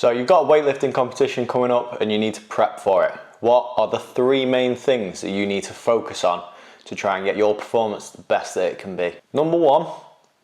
So you've got a weightlifting competition coming up and you need to prep for it. What are the 3 main things that you need to focus on to try and get your performance the best that it can be? Number 1,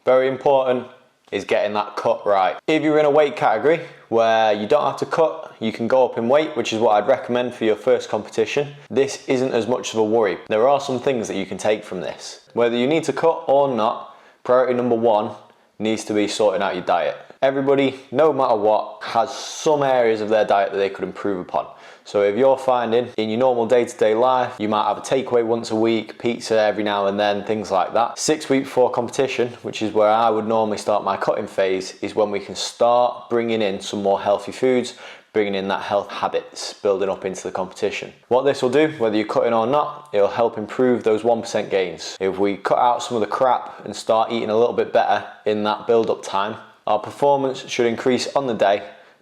very important, is getting that cut right. If you're in a weight category where you don't have to cut, you can go up in weight, which is what I'd recommend for your first competition. This isn't as much of a worry. There are some things that you can take from this. Whether you need to cut or not, priority number 1 needs to be sorting out your diet. Everybody, no matter what, has some areas of their diet that they could improve upon. So if you're finding in your normal day-to-day life, you might have a takeaway once a week, pizza every now and then, things like that. 6 weeks before competition, which is where I would normally start my cutting phase, is when we can start bringing in some more healthy foods, bringing in that health habits, building up into the competition. What this will do, whether you're cutting or not, it'll help improve those 1% gains. If we cut out some of the crap and start eating a little bit better in that build-up time, our performance should increase on the day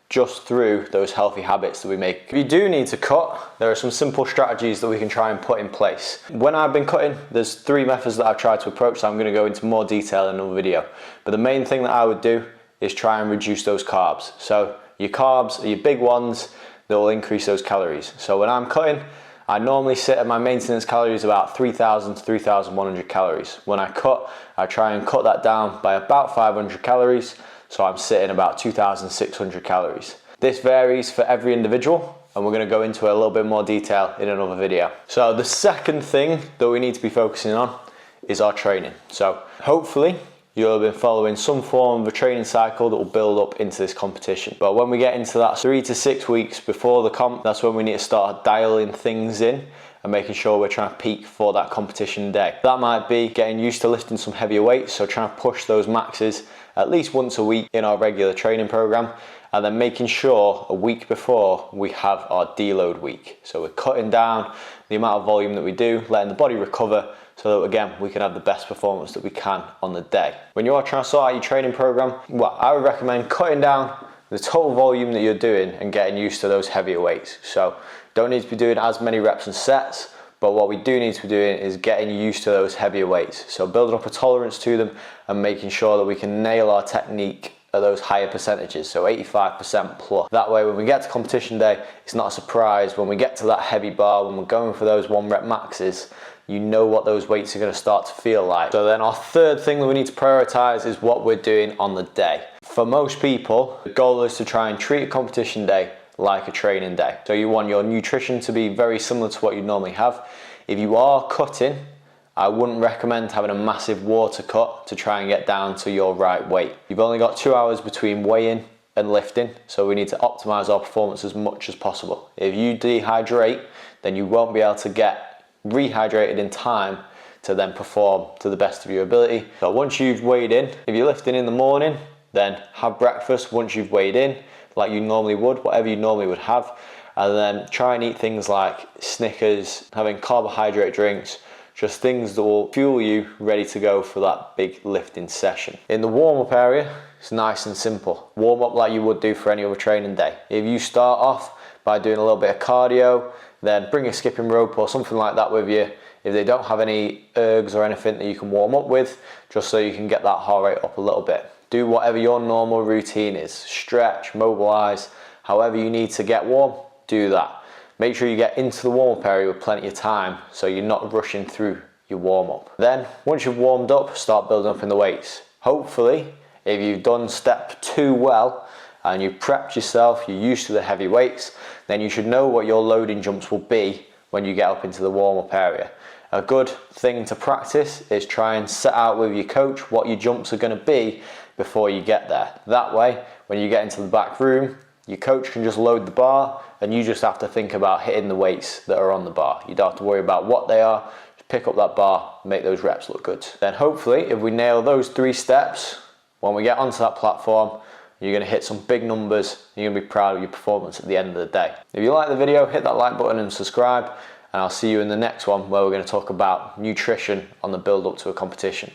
just through those healthy habits that we make. If you do need to cut, there are some simple strategies that we can try and put in place. When I've been cutting, there's 3 methods that I've tried to approach, so I'm going to go into more detail in another video. But the main thing that I would do is try and reduce those carbs. So your carbs are your big ones that will increase those calories. So when I'm cutting, I normally sit at my maintenance calories about 3,000 to 3,100 calories. When I cut, I try and cut that down by about 500 calories. So I'm sitting about 2,600 calories. This varies for every individual, and we're going to go into a little bit more detail in another video. So the second thing that we need to be focusing on is our training. So hopefully you'll have been following some form of a training cycle that will build up into this competition. But when we get into that 3 to 6 weeks before the comp, that's when we need to start dialing things in and making sure we're trying to peak for that competition day. That might be getting used to lifting some heavier weights, so trying to push those maxes at least once a week in our regular training program, and then making sure a week before we have our deload week. So we're cutting down the amount of volume that we do, letting the body recover, so that again, we can have the best performance that we can on the day. When you are trying to sort out your training program, well, I would recommend cutting down the total volume that you're doing and getting used to those heavier weights. So don't need to be doing as many reps and sets, but what we do need to be doing is getting used to those heavier weights. So building up a tolerance to them and making sure that we can nail our technique at those higher percentages, so 85% plus. That way when we get to competition day, it's not a surprise. When we get to that heavy bar, when we're going for those 1 rep maxes, you know what those weights are going to start to feel like. So then our third thing that we need to prioritize is what we're doing on the day. For most people, the goal is to try and treat a competition day like a training day. So you want your nutrition to be very similar to what you normally have. If you are cutting, I wouldn't recommend having a massive water cut to try and get down to your right weight. You've only got 2 hours between weigh-in and lifting, so we need to optimize our performance as much as possible. If you dehydrate, then you won't be able to get rehydrated in time to then perform to the best of your ability. So once you've weighed in, if you're lifting in the morning, then have breakfast once you've weighed in, like you normally would, whatever you normally would have, and then try and eat things like Snickers, having carbohydrate drinks, just things that will fuel you ready to go for that big lifting session. In the warm-up area, it's nice and simple. Warm up like you would do for any other training day. If you start off by doing a little bit of cardio, then bring a skipping rope or something like that with you. If they don't have any ergs or anything that you can warm up with, just so you can get that heart rate up a little bit. Do whatever your normal routine is. Stretch, mobilize, however you need to get warm, do that. Make sure you get into the warm-up area with plenty of time so you're not rushing through your warm-up. Then, once you've warmed up, start building up in the weights. Hopefully, if you've done step 2 well and you've prepped yourself, you're used to the heavy weights, then you should know what your loading jumps will be when you get up into the warm-up area. A good thing to practice is try and set out with your coach what your jumps are going to be before you get there. That way, when you get into the back room, your coach can just load the bar and you just have to think about hitting the weights that are on the bar. You don't have to worry about what they are, just pick up that bar, make those reps look good. Then hopefully, if we nail those 3 steps, when we get onto that platform, you're going to hit some big numbers, and you're going to be proud of your performance at the end of the day. If you like the video, hit that like button and subscribe, and I'll see you in the next one where we're going to talk about nutrition on the build up to a competition.